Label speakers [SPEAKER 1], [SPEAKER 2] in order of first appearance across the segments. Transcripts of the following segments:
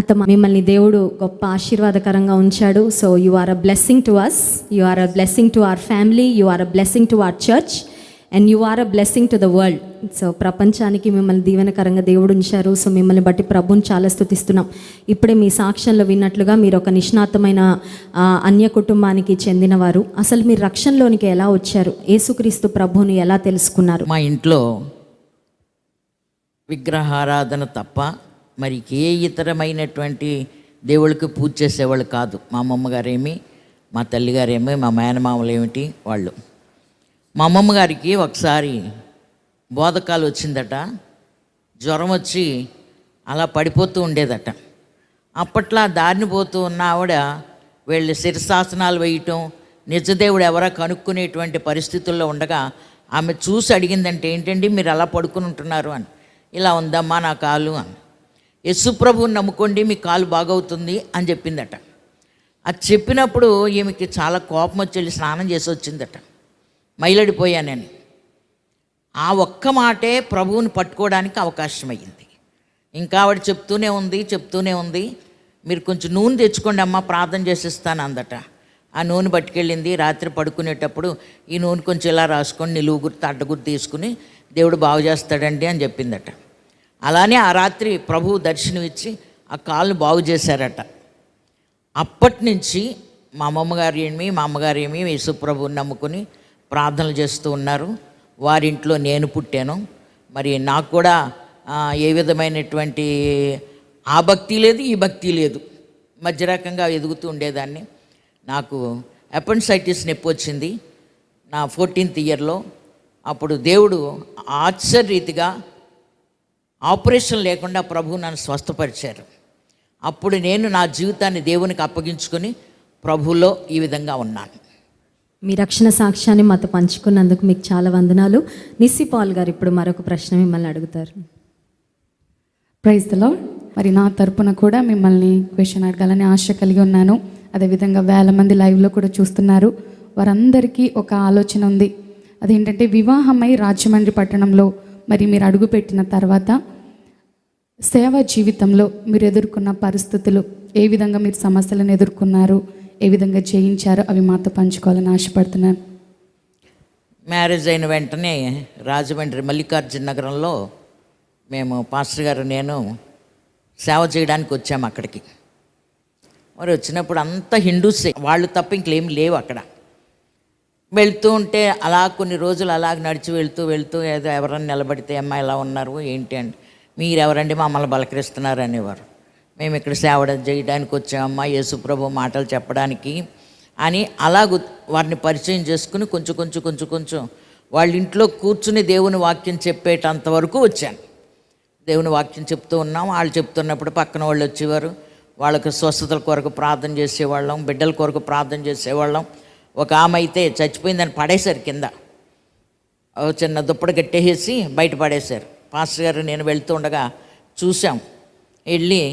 [SPEAKER 1] అత్తమ్మ, మిమ్మల్ని దేవుడు గొప్ప ఆశీర్వాదకరంగా ఉంచాడు. So you are a blessing to us, you are a blessing to our family, you are a blessing to our church and you are a blessing to the world. So ప్రపంచానికి మిమ్మల్ని దీవెనకరంగా దేవుడు ఉంచారు. సో మిమ్మల్ని బట్టి ప్రభుని చాలా స్తుతిస్తున్నాం. ఇప్పుడే మీ సాక్ష్యంలో విన్నట్లుగా మీరు ఒక నిష్ణాతమైన అన్య కుటుంబానికి చెందినవారు. అసలు మీరు రక్షణలోనికి ఎలా వచ్చారు? యేసుక్రీస్తు ప్రభువుని ఎలా తెలుసుకున్నారు?
[SPEAKER 2] మా ఇంట్లో విగ్రహారాధన తప్ప మరి ఏ ఇతరమైనటువంటి దేవుళ్ళకి పూజ చేసేవాళ్ళు కాదు. మా అమ్మమ్మగారేమి, మా తల్లిగారేమి, మా మేనమామలు ఏమిటి వాళ్ళు. మా అమ్మమ్మగారికి ఒకసారి బోధకాలు వచ్చిందట, జ్వరం వచ్చి అలా పడిపోతూ ఉండేదట. అప్పట్లో దారిని పోతూ ఉన్న ఆవిడ వీళ్ళు శిరశాసనాలు వేయటం, నిజదేవుడు ఎవరో కనుక్కునేటువంటి పరిస్థితుల్లో ఉండగా ఆమె చూసి అడిగిందంటే, ఏంటండి మీరు అలా పడుకుని ఉంటున్నారు అని. ఇలా ఉందమ్మా నా కాలు అని. యేసుప్రభువుని నమ్ముకోండి మీ కాలు బాగవుతుంది అని చెప్పిందట. అది చెప్పినప్పుడు ఈమెకి చాలా కోపం వచ్చి వెళ్ళి స్నానం చేసి వచ్చిందట, మైలడిపోయానని. ఆ ఒక్క మాటే ప్రభువుని పట్టుకోవడానికి అవకాశం అయ్యింది. ఇంకా ఆవిడ చెప్తూనే ఉంది మీరు కొంచెం నూనె తెచ్చుకోండి అమ్మ, ప్రార్థన చేసిస్తాను అందట. ఆ నూనె పట్టుకెళ్ళింది. రాత్రి పడుకునేటప్పుడు ఈ నూనె కొంచెం ఇలా రాసుకొని నిలువు గుర్తు అడ్డగుర్తు తీసుకుని దేవుడు బాగు చేస్తాడండి అని చెప్పిందట. అలానే ఆ రాత్రి ప్రభువు దర్శనం ఇచ్చి ఆ కాళ్ళను బాగు చేశారట. అప్పటి నుంచి మా అమ్మమ్మగారు ఏమి మా అమ్మగారు ఏమి యేసుప్రభువుని నమ్ముకుని ప్రార్థనలు చేస్తూ ఉన్నారు. వారింట్లో నేను పుట్టాను. మరి నాకు కూడా ఏ విధమైనటువంటి ఆ భక్తి లేదు, ఈ భక్తి లేదు, మధ్య రకంగా ఎదుగుతూ ఉండేదాన్ని. నాకు అపెండిసైటిస్ నొప్పి వచ్చింది నా 14th ఇయర్లో. అప్పుడు దేవుడు ఆశ్చర్యరీతిగా ఆపరేషన్ లేకుండా ప్రభువు నన్ను స్వస్థపరిచారు. అప్పుడు నేను నా జీవితాన్ని దేవునికి అప్పగించుకొని ప్రభువులో ఈ విధంగా ఉన్నాను.
[SPEAKER 1] మీ రక్షణ సాక్ష్యాన్ని మాతో పంచుకున్నందుకు మీకు చాలా వందనాలు. నిస్సి పాల్ గారు ఇప్పుడు మరొక ప్రశ్న మిమ్మల్ని అడుగుతారు.
[SPEAKER 3] Praise the Lord. మరి నా తరపున కూడా మిమ్మల్ని క్వశ్చన్ అడగాలని ఆశ కలిగి ఉన్నాను. అదేవిధంగా 1000 మంది లైవ్లో కూడా చూస్తున్నారు. వారందరికీ ఒక ఆలోచన ఉంది. అదేంటంటే, వివాహమై రాజమండ్రి పట్టణంలో మరి మీరు అడుగుపెట్టిన తర్వాత సేవా జీవితంలో మీరు ఎదుర్కొన్న పరిస్థితులు, ఏ విధంగా మీరు సమస్యలను ఎదుర్కొన్నారు, ఏ విధంగా జయించారో అవి మాతో పంచుకోవాలని ఆశపడుతున్నాను.
[SPEAKER 2] మ్యారేజ్ అయిన వెంటనే రాజమండ్రి మల్లికార్జున నగరంలో మేము పాస్టర్ గారు నేను సేవ చేయడానికి వచ్చాము అక్కడికి. మరి వచ్చినప్పుడు అంతా హిందూసే, వాళ్ళు తప్ప ఇంకేం లేవు అక్కడ. వెళ్తూ ఉంటే అలా కొన్ని రోజులు అలాగ నడిచి వెళ్తూ ఏదో ఎవరన్నా నిలబడితే అమ్మ ఎలా ఉన్నారు ఏంటి అంటే, మీరెవరండి మమ్మల్ని బలకరిస్తున్నారు అనేవారు. మేము ఇక్కడ సేవ చేయడానికి వచ్చామమ్మా, యేసుప్రభు మాటలు చెప్పడానికి అని అలాగ వారిని పరిచయం చేసుకుని కొంచెం వాళ్ళ ఇంట్లో కూర్చుని దేవుని వాక్యం చెప్పేటంత వరకు వచ్చాను. దేవుని వాక్యం చెప్తూ ఉన్నాం. వాళ్ళు చెప్తున్నప్పుడు పక్కన వాళ్ళు వచ్చేవారు. వాళ్ళకు స్వస్థతల కొరకు ప్రార్థన చేసేవాళ్ళం, బిడ్డల కొరకు ప్రార్థన చేసేవాళ్ళం. ఒక ఆమె అయితే చచ్చిపోయిందని పడేశారు కింద, చిన్న దుప్పటి కట్టేసి బయట పడేశారు. పాస్టర్ గారు నేను వెళ్తూ ఉండగా చూసాం. వెళ్ళి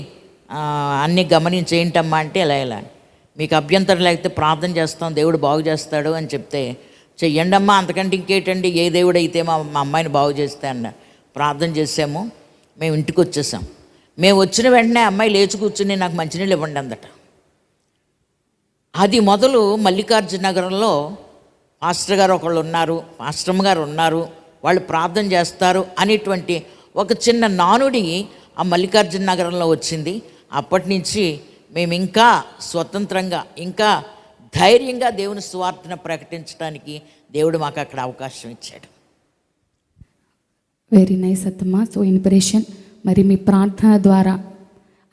[SPEAKER 2] అన్నీ గమనించి ఏంటమ్మా అంటే ఇలా మీకు అభ్యంతరం లేకపోతే ప్రార్థన చేస్తాం, దేవుడు బాగు చేస్తాడు అని చెప్తే, చెయ్యండి అమ్మా, అంతకంటే ఇంకేటండి, ఏ దేవుడు అయితే మా అమ్మాయిని బాగు చేస్తే అన్న. ప్రార్థన చేసాము. మేము ఇంటికి వచ్చేసాం. మేము వచ్చిన వెంటనే అమ్మాయి లేచి కూర్చుని నాకు మంచినీళ్ళు ఇవ్వండి అందట. అది మొదలు మల్లికార్జున నగరంలో పాస్టర్ గారు ఒకళ్ళు ఉన్నారు, పాస్టర్మ గారు ఉన్నారు, వాళ్ళు ప్రార్థన చేస్తారు అనేటువంటి ఒక చిన్న నానుడి ఆ మల్లికార్జున నగరంలో వచ్చింది. అప్పటి నుంచి మేము ఇంకా స్వతంత్రంగా, ఇంకా ధైర్యంగా దేవుని సువార్తను ప్రకటించడానికి దేవుడు మాకు అక్కడ అవకాశం ఇచ్చాడు.
[SPEAKER 3] వెరీ నైస్ అత్తమ్మ. So inspiration. మరి మీ ప్రార్థన ద్వారా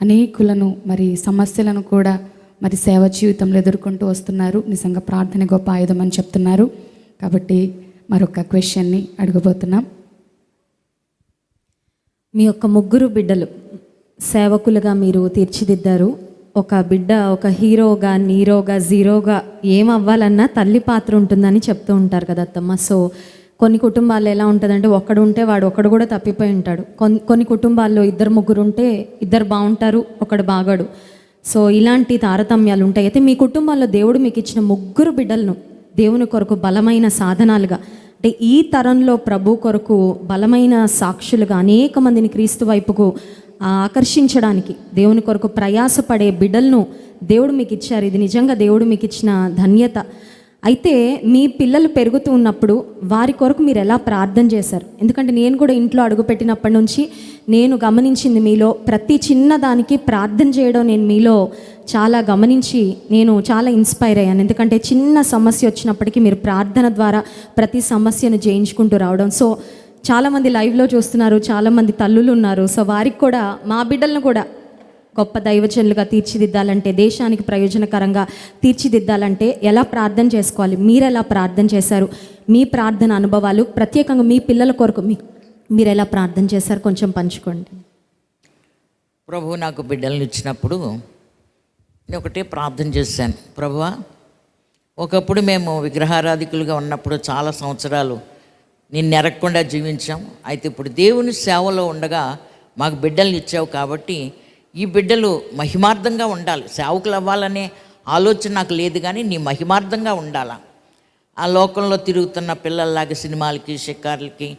[SPEAKER 3] అనేకులను మరి సమస్యలను కూడా మరి సేవ జీవితంలో ఎదుర్కొంటూ వస్తున్నారు. నిజంగా ప్రార్థన గొప్ప ఆయుధం అని చెప్తున్నారు. కాబట్టి మరొక క్వశ్చన్ని అడగబోతున్నాం.
[SPEAKER 1] మీ యొక్క 3 బిడ్డలు సేవకులుగా మీరు తీర్చిదిద్దారు. ఒక బిడ్డ ఒక హీరోగా, నీరోగా, జీరోగా ఏమవ్వాలన్నా తల్లి పాత్ర ఉంటుందని చెప్తూ ఉంటారు కదా అత్తమ్మ. సో కొన్ని కుటుంబాల్లో ఎలా ఉంటుందంటే, ఒక్కడు ఉంటే వాడు ఒక్కడు కూడా తప్పిపోయి ఉంటాడు. కొన్ని కుటుంబాల్లో 2-3 ఉంటే ఇద్దరు బాగుంటారు, ఒకడు బాగాడు. సో ఇలాంటి తారతమ్యాలు ఉంటాయి. అయితే మీ కుటుంబాల్లో దేవుడు మీకు ఇచ్చిన 3 బిడ్డలను దేవుని కొరకు బలమైన సాధనాలుగా, అంటే ఈ తరంలో ప్రభు కొరకు బలమైన సాక్షులుగా అనేక మందిని క్రీస్తు వైపుకు ఆకర్షించడానికి దేవుని కొరకు ప్రయాసపడే బిడ్డలను దేవుడు మీకు ఇచ్చారు. ఇది నిజంగా దేవుడు మీకు ఇచ్చిన ధన్యత. అయితే మీ పిల్లలు పెరుగుతూ ఉన్నప్పుడు వారి కొరకు మీరు ఎలా ప్రార్థన చేశారు? ఎందుకంటే నేను కూడా ఇంట్లో అడుగుపెట్టినప్పటి నుంచి నేను గమనించింది మీలో ప్రతి చిన్న దానికి ప్రార్థన చేయడం నేను మీలో చాలా గమనించి నేను చాలా ఇన్స్పైర్ అయ్యాను. ఎందుకంటే చిన్న సమస్య వచ్చినప్పటికీ మీరు ప్రార్థన ద్వారా ప్రతి సమస్యను జయించుకుంటూ రావడం. సో చాలామంది లైవ్లో చూస్తున్నారు, చాలామంది తల్లులు ఉన్నారు. సో వారికి కూడా మా బిడ్డలను కూడా గొప్ప దైవజనులుగా తీర్చిదిద్దాలంటే, దేశానికి ప్రయోజనకరంగా తీర్చిదిద్దాలంటే ఎలా ప్రార్థన చేసుకోవాలి, మీరు ఎలా ప్రార్థన చేశారు, మీ ప్రార్థన అనుభవాలు ప్రత్యేకంగా మీ పిల్లల కొరకు మీరు ఎలా ప్రార్థన చేశారు కొంచెం పంచుకోండి.
[SPEAKER 2] ప్రభువు నాకు బిడ్డలను ఇచ్చినప్పుడు నేను ఒకటే ప్రార్థన చేశాను. ప్రభువా, ఒకప్పుడు మేము విగ్రహారాధికులుగా ఉన్నప్పుడు చాలా సంవత్సరాలు నిన్ను ఎరగకుండా జీవించాం. అయితే ఇప్పుడు దేవుని సేవలో ఉండగా మాకు బిడ్డల్ని ఇచ్చావు కాబట్టి ఈ బిడ్డలు మహిమార్థంగా ఉండాలి. సేవకులు అవ్వాలనే ఆలోచన నాకు లేదు, కానీ నీ మహిమార్థంగా ఉండాలా. ఆ లోకంలో తిరుగుతున్న పిల్లల్లాగా సినిమాలకి, షికార్లకి,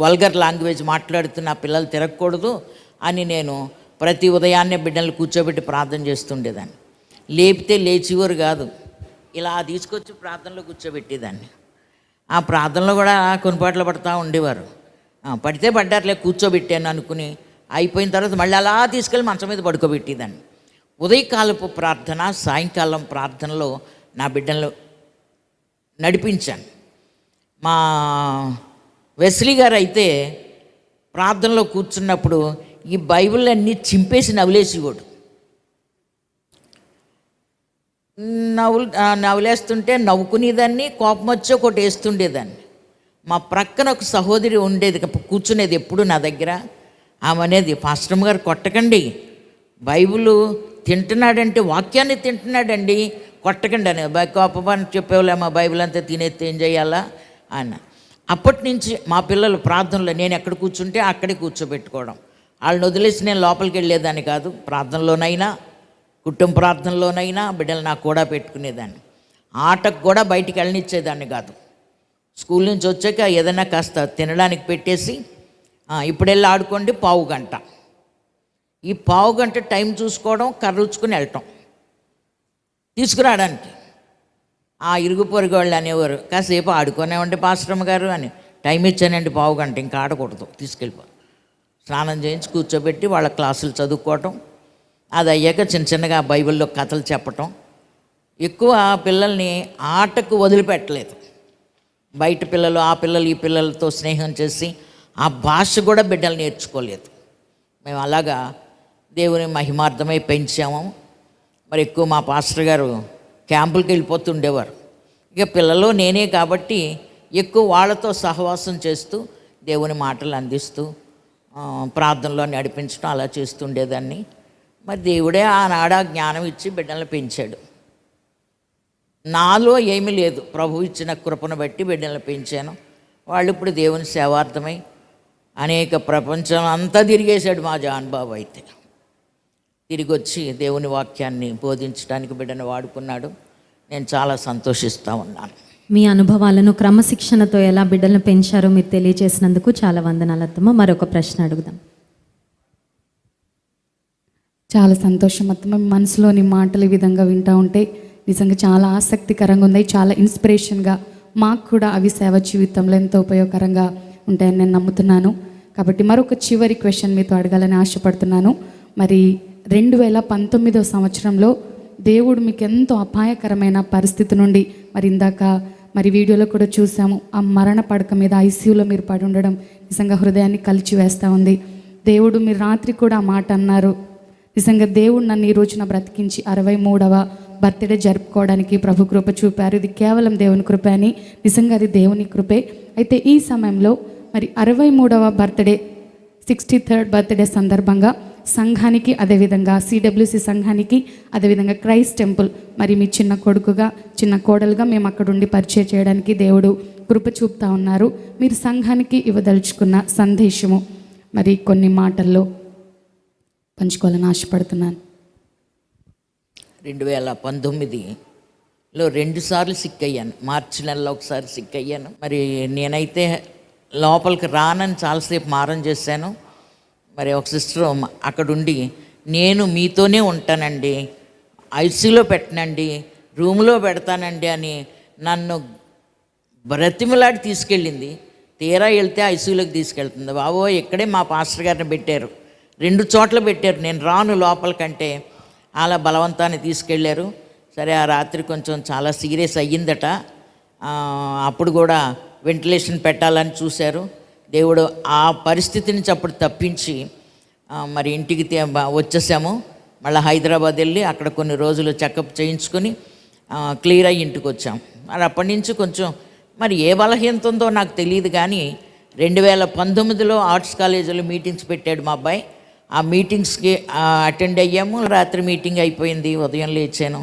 [SPEAKER 2] వల్గర్ లాంగ్వేజ్ మాట్లాడుతున్న పిల్లలు తిరగకూడదు అని నేను ప్రతి ఉదయాన్నే బిడ్డలు కూర్చోబెట్టి ప్రార్థన చేస్తుండేదాన్ని. లేపితే లేచివారు కాదు, ఇలా తీసుకొచ్చి ప్రార్థనలో కూర్చోబెట్టేదాన్ని. ఆ ప్రార్థనలో కూడా కొనుపాట్లు పడతా ఉండేవారు. పడితే పడ్డారులే, కూర్చోబెట్టాను అనుకుని అయిపోయిన తర్వాత మళ్ళీ అలా తీసుకెళ్ళి మంచం మీద పడుకోబెట్టేదాన్ని. ఉదయకాలపు ప్రార్థన, సాయంకాలం ప్రార్థనలో నా బిడ్డలు నడిపించాను. మా వెస్లీ గారు అయితే ప్రార్థనలో కూర్చున్నప్పుడు ఈ బైబిల్ అన్నీ చింపేసి నవ్వులేసేవాడు. నవ్వులేస్తుంటే నవ్వుకునేదాన్ని, కోపం వచ్చి ఒకటి వేస్తుండేదాన్ని. మా ప్రక్కన ఒక సహోదరి ఉండేది, కూర్చునేది ఎప్పుడు నా దగ్గర. ఆమె అనేది, పాస్టర్ గారు కొట్టకండి, బైబిల్ తింటున్నాడంటే వాక్యాన్ని తింటున్నాడండి, కొట్టకండి అని. కోపమని చెప్పేవాళ్ళే, మా బైబిల్ అంతా తినేస్తే ఏం చేయాలా అన్న. అప్పటి నుంచి మా పిల్లలు ప్రార్థనలో నేను ఎక్కడ కూర్చుంటే అక్కడే కూర్చోబెట్టుకోవడం. వాళ్ళని వదిలేసి నేను లోపలికి వెళ్ళేదాన్ని కాదు. ప్రార్థనలోనైనా, కుటుంబ ప్రార్థనలోనైనా బిడ్డలు నాకు కూడా పెట్టుకునేదాన్ని. ఆటకు కూడా బయటికి వెళ్ళనిచ్చేదాన్ని కాదు. స్కూల్ నుంచి వచ్చాక ఏదైనా కాస్త తినడానికి పెట్టేసి, ఇప్పుడు వెళ్ళి ఆడుకోండి పావు గంట. ఈ పావు గంట టైం చూసుకోవడం, కర్రుచ్చుకుని వెళ్ళటం తీసుకురావడానికి. ఆ ఇరుగు పొరుగు వాళ్ళు అనేవారు, కాసేపు ఆడుకునేవండి పాస్టరమ్మ గారు అని. టైం ఇచ్చానండి పావు గంట, ఇంకా ఆడకూడదు, తీసుకెళ్ళిపో. స్నానం చేయించి కూర్చోబెట్టి వాళ్ళ క్లాసులు చదువుకోవటం. అది అయ్యాక చిన్న చిన్నగా బైబిల్లో కథలు చెప్పటం. ఎక్కువ పిల్లల్ని ఆటకు వదిలిపెట్టలేదు. బయట పిల్లలు, ఆ పిల్లలు ఈ పిల్లలతో స్నేహం చేసి ఆ భాష కూడా బిడ్డలు నేర్చుకోలేదు. మేము అలాగా దేవుని మహిమార్థమై పెంచాము. మరి ఎక్కువ మా పాస్టర్ గారు క్యాంపులకి వెళ్ళిపోతుండేవారు. ఇక పిల్లలు నేనే కాబట్టి ఎక్కువ వాళ్ళతో సహవాసం చేస్తూ దేవుని మాటలు అందిస్తూ ప్రార్థనలో నడిపించడం అలా చేస్తుండేదాన్ని. మరి దేవుడే ఆనాడు జ్ఞానం ఇచ్చి బిడ్డలను పెంచాడు. నాలో ఏమీ లేదు, ప్రభు ఇచ్చిన కృపను బట్టి బిడ్డలను పెంచాను. వాళ్ళు ఇప్పుడు దేవుని సేవార్థమై అనేక ప్రపంచం అంతా తిరిగేశాడు మా జాన్ బాబు. అయితే తిరిగి వచ్చి దేవుని వాక్యాన్ని బోధించడానికి బిడ్డను వాడుకున్నాడు. నేను చాలా సంతోషిస్తూ ఉన్నాను.
[SPEAKER 1] మీ అనుభవాలను క్రమశిక్షణతో ఎలా బిడ్డలను పెంచారో మీరు తెలియజేసినందుకు చాలా వందనాలు అత్తమ్మ. మరొక ప్రశ్న అడుగుదాం.
[SPEAKER 3] చాలా సంతోషం అత్తమ్మ, మనసులోని మాటలు ఈ విధంగా వింటూ ఉంటే నిజంగా చాలా ఆసక్తికరంగా ఉంది. చాలా ఇన్స్పిరేషన్గా, మాకు కూడా అవి సేవ జీవితంలో ఎంతో ఉపయోగకరంగా ఉంటాయని నేను నమ్ముతున్నాను. కాబట్టి మరొక చివరి క్వశ్చన్ మీతో అడగాలని ఆశపడుతున్నాను. మరి 2019 సంవత్సరంలో దేవుడు మీకు ఎంతో అపాయకరమైన పరిస్థితి నుండి, మరి ఇందాక మరి వీడియోలో కూడా చూసాము, ఆ మరణ పడక మీద ఐసీయూలో మీరు పడి ఉండడం నిజంగా హృదయాన్ని కలిచి వేస్తూ ఉంది. దేవుడు మీరు రాత్రి కూడా ఆ మాట అన్నారు. నిజంగా దేవుడు నన్ను ఈ రోజున బ్రతికించి 63వ బర్త్డే జరుపుకోవడానికి ప్రభు కృప చూపారు. ఇది కేవలం దేవుని కృప అని, నిజంగా అది దేవుని కృపే. అయితే ఈ సమయంలో మరి 63వ బర్త్డే, 63rd బర్త్డే సందర్భంగా సంఘానికి, అదేవిధంగా సిడబ్ల్యూసి సంఘానికి, అదేవిధంగా క్రైస్ట్ టెంపుల్, మరి మీ చిన్న కొడుకుగా, చిన్న కోడలుగా మేము అక్కడుండి పరిచయం చేయడానికి దేవుడు కృప చూపుతా ఉన్నారు. మీరు సంఘానికి ఇవ్వదలుచుకున్న సందేశము మరి కొన్ని మాటల్లో పంచుకోవాలని ఆశపడుతున్నాను.
[SPEAKER 2] 2019లో 2 సార్లు సిక్ అయ్యాను. మార్చి నెలలో ఒకసారి సిక్ అయ్యాను. మరి నేనైతే లోపలికి రానని చాలాసేపు మారం చేశాను. మరి ఒక సిస్టర్ అక్కడ ఉండి, నేను మీతోనే ఉంటానండి, ఐసీలో పెట్టనండి, రూమ్లో పెడతానండి అని నన్ను బ్రతిమలాడి తీసుకెళ్ళింది. తీరా వెళ్తే ఐసీయూలోకి తీసుకెళ్తుంది. బాబో, ఇక్కడే మా పాస్టర్ గారిని పెట్టారు, 2 చోట్ల పెట్టారు, నేను రాను లోపలికంటే అలా బలవంతాన్ని తీసుకెళ్ళారు. సరే, ఆ రాత్రి కొంచెం చాలా సీరియస్ అయ్యిందట. అప్పుడు కూడా వెంటిలేషన్ పెట్టాలని చూశారు. దేవుడు ఆ పరిస్థితి నుంచి అప్పుడు తప్పించి మరి ఇంటికి వచ్చేసాము. మళ్ళీ హైదరాబాద్ వెళ్ళి అక్కడ కొన్ని రోజులు చెకప్ చేయించుకొని క్లియర్ అయ్యి ఇంటికి వచ్చాం. మరి అప్పటి నుంచి కొంచెం మరి ఏ బలహీనత ఉందో నాకు తెలియదు, కానీ 2019లో ఆర్ట్స్ కాలేజీలో మీటింగ్స్ పెట్టాడు మా అబ్బాయి. ఆ మీటింగ్స్కి అటెండ్ అయ్యాము. రాత్రి మీటింగ్ అయిపోయింది, ఉదయం లేచాను.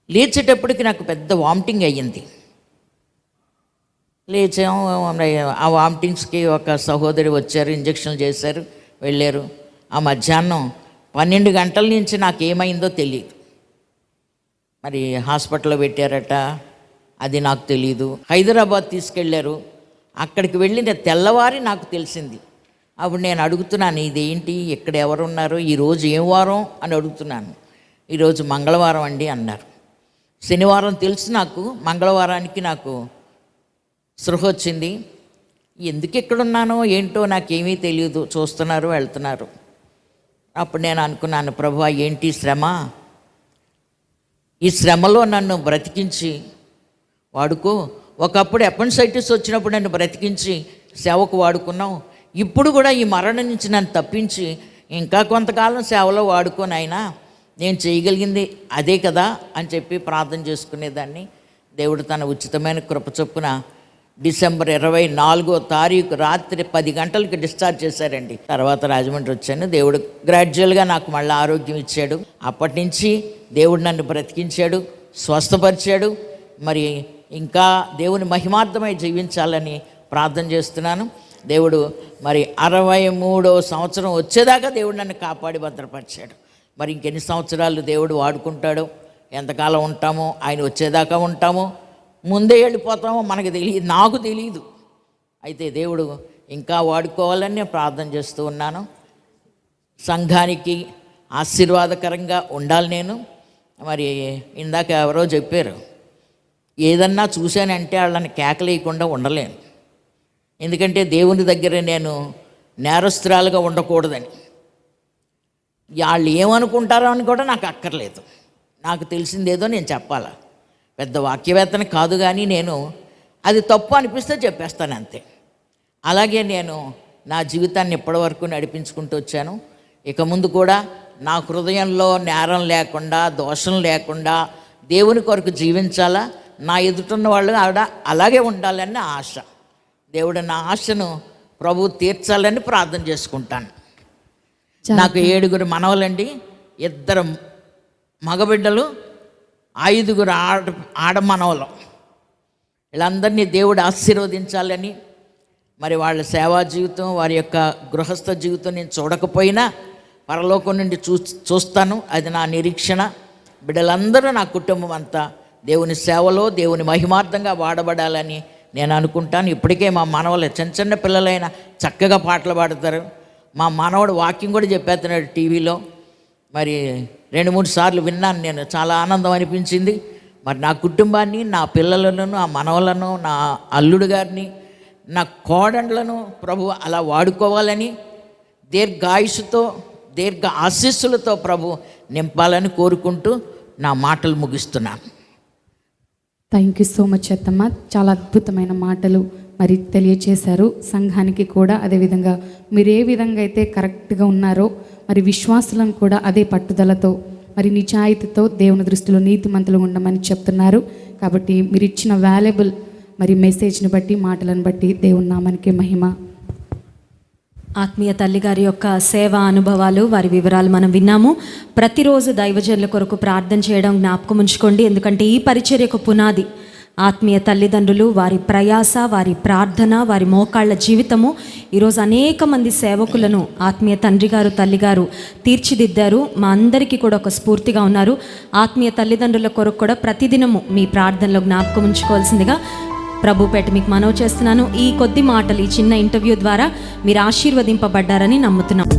[SPEAKER 2] లేచేటప్పటికి నాకు పెద్ద వామిటింగ్ అయ్యింది. లేచాము. ఆ వామిటింగ్స్కి ఒక సహోదరి వచ్చారు, ఇంజక్షన్లు చేశారు, వెళ్ళారు. ఆ మధ్యాహ్నం 12 గంటల నుంచి నాకేమైందో తెలియదు. మరి హాస్పిటల్లో పెట్టారట, అది నాకు తెలీదు. హైదరాబాద్ తీసుకెళ్ళారు. అక్కడికి వెళ్ళిన తెల్లవారి నాకు తెలిసింది. అప్పుడు నేను అడుగుతున్నాను, ఇదేంటి, ఇక్కడ ఎవరున్నారు, ఈరోజు ఏం వారం అని అడుగుతున్నాను. ఈరోజు మంగళవారం అండి అన్నారు. శనివారం తెలుసు నాకు, మంగళవారానికి నాకు స్పృహ వచ్చింది. ఎందుకు ఎక్కడున్నానో ఏంటో నాకేమీ తెలియదు. చూస్తున్నారు, వెళ్తున్నారు. అప్పుడు నేను అనుకున్నాను, ప్రభువా, ఏంటి శ్రమ, ఈ శ్రమలో నన్ను బ్రతికించి వాడుకో. ఒకప్పుడు అపెండిసైటిస్ వచ్చినప్పుడు నన్ను బ్రతికించి సేవకు వాడుకున్నావు. ఇప్పుడు కూడా ఈ మరణం నుంచి నన్ను తప్పించి ఇంకా కొంతకాలం సేవలో వాడుకోనైనా, నేను చేయగలిగింది అదే కదా అని చెప్పి ప్రార్థన చేసుకునేదాన్ని. దేవుడు తన ఉచితమైన కృప చొప్పున డిసెంబర్ 24వ తారీఖు రాత్రి 10 గంటలకి డిశ్చార్జ్ చేశారండి. తర్వాత రాజమండ్రి వచ్చాను. దేవుడు గ్రాడ్యువల్గా నాకు మళ్ళీ ఆరోగ్యం ఇచ్చాడు. అప్పటి నుంచి దేవుడు నన్ను బ్రతికించాడు, స్వస్థపరిచాడు. మరి ఇంకా దేవుని మహిమార్థమై జీవించాలని ప్రార్థన చేస్తున్నాను. దేవుడు మరి 63వ సంవత్సరం వచ్చేదాకా దేవుడు నన్ను కాపాడి భద్రపరిచాడు. మరి ఇంకెన్ని సంవత్సరాలు దేవుడు వాడుకుంటాడో, ఎంతకాలం ఉంటామో, ఆయన వచ్చేదాకా ఉంటామో, ముందే వెళ్ళిపోతామో మనకు తెలియదు, నాకు తెలియదు. అయితే దేవుడు ఇంకా వాడుకోవాలని నేను ప్రార్థన చేస్తూ ఉన్నాను. సంఘానికి ఆశీర్వాదకరంగా ఉండాలి నేను. మరి ఇందాక ఎవరో చెప్పారు, ఏదన్నా చూశానంటే వాళ్ళని కేకలేయకుండా ఉండలేను. ఎందుకంటే దేవుని దగ్గర నేను నేరస్తురాలుగా ఉండకూడదని. వాళ్ళు ఏమనుకుంటారో అని కూడా నాకు అక్కర్లేదు. నాకు తెలిసిందేదో నేను చెప్పాలా. పెద్ద వాక్యవేత్తని కాదు, కానీ నేను అది తప్పు అనిపిస్తే చెప్పేస్తాను అంతే. అలాగే నేను నా జీవితాన్ని ఇప్పటివరకు నడిపించుకుంటూ వచ్చాను. ఇక ముందు కూడా నా హృదయంలో నేరం లేకుండా, దోషం లేకుండా దేవుని కొరకు జీవించాలా, నా ఎదుటిన్న వాళ్ళు అలాగే ఉండాలని ఆశ. దేవుడు నా ఆశను ప్రభు తీర్చాలని ప్రార్థన చేసుకుంటాను. నాకు 7 మనవలండి, 2 మగబిడ్డలు, 5 ఆడ మనవలు. వీళ్ళందరినీ దేవుడు ఆశీర్వదించాలని, మరి వాళ్ళ సేవా జీవితం, వారి యొక్క గృహస్థ జీవితం నేను చూడకపోయినా పరలోకం నుండి చూస్తాను. అది నా నిరీక్షణ. బిడ్డలందరూ, నా కుటుంబం అంతా దేవుని సేవలో, దేవుని మహిమార్థంగా వాడబడాలని నేను అనుకుంటాను. ఇప్పటికే మా మనవలు చిన్న పిల్లలైనా చక్కగా పాటలు పాడతారు. మా మనవడు వాక్యం కూడా చెప్పేస్తున్నాడు టీవీలో. మరి 2-3 సార్లు విన్నాను నేను. చాలా ఆనందం అనిపించింది. మరి నా కుటుంబాన్ని, నా పిల్లలను, నా మనవలను, నా అల్లుడు గారిని, నా కోడళ్ళను ప్రభు అలా వాడుకోవాలని, దీర్ఘాయుషుతో, దీర్ఘ ఆశీస్సులతో ప్రభు నింపాలని కోరుకుంటూ నా మాటలు ముగిస్తున్నాను.
[SPEAKER 3] థ్యాంక్ యూ సో మచ్ అత్తమ్మ. చాలా అద్భుతమైన మాటలు మరి తెలియచేశారు. సంఘానికి కూడా అదేవిధంగా మీరు ఏ విధంగా అయితే కరెక్ట్గా ఉన్నారో, మరి విశ్వాసులను కూడా అదే పట్టుదలతో, మరి నిజాయితీతో దేవుని దృష్టిలో నీతిమంతులు ఉండమని చెప్తున్నారు. కాబట్టి మీరు ఇచ్చిన వాల్యుబుల్ మరి మెసేజ్ని బట్టి, మాటలను బట్టి దేవుని నామానికి మహిమ.
[SPEAKER 1] ఆత్మీయ తల్లి గారి యొక్క సేవా అనుభవాలు, వారి వివరాలు మనం విన్నాము. ప్రతిరోజు దైవజనుల కొరకు ప్రార్థన చేయడం జ్ఞాపకం ఉంచుకోండి. ఎందుకంటే ఈ పరిచర్యకు పునాది ఆత్మీయ తల్లిదండ్రులు, వారి ప్రయాస, వారి ప్రార్థన, వారి మోకాళ్ళ జీవితము. ఈరోజు అనేక మంది సేవకులను ఆత్మీయ తండ్రి గారు, తల్లి గారు తీర్చిదిద్దారు. మా అందరికీ కూడా ఒక స్ఫూర్తిగా ఉన్నారు. ఆత్మీయ తల్లిదండ్రుల కొరకు కూడా ప్రతిదినము మీ ప్రార్థనలో జ్ఞాపకం ఉంచుకోవాల్సిందిగా ప్రభు పేట మీకు మనవి చేస్తున్నాను. ఈ కొద్ది మాటలు, ఈ చిన్న ఇంటర్వ్యూ ద్వారా మీరు ఆశీర్వదింపబడ్డారని నమ్ముతున్నాం.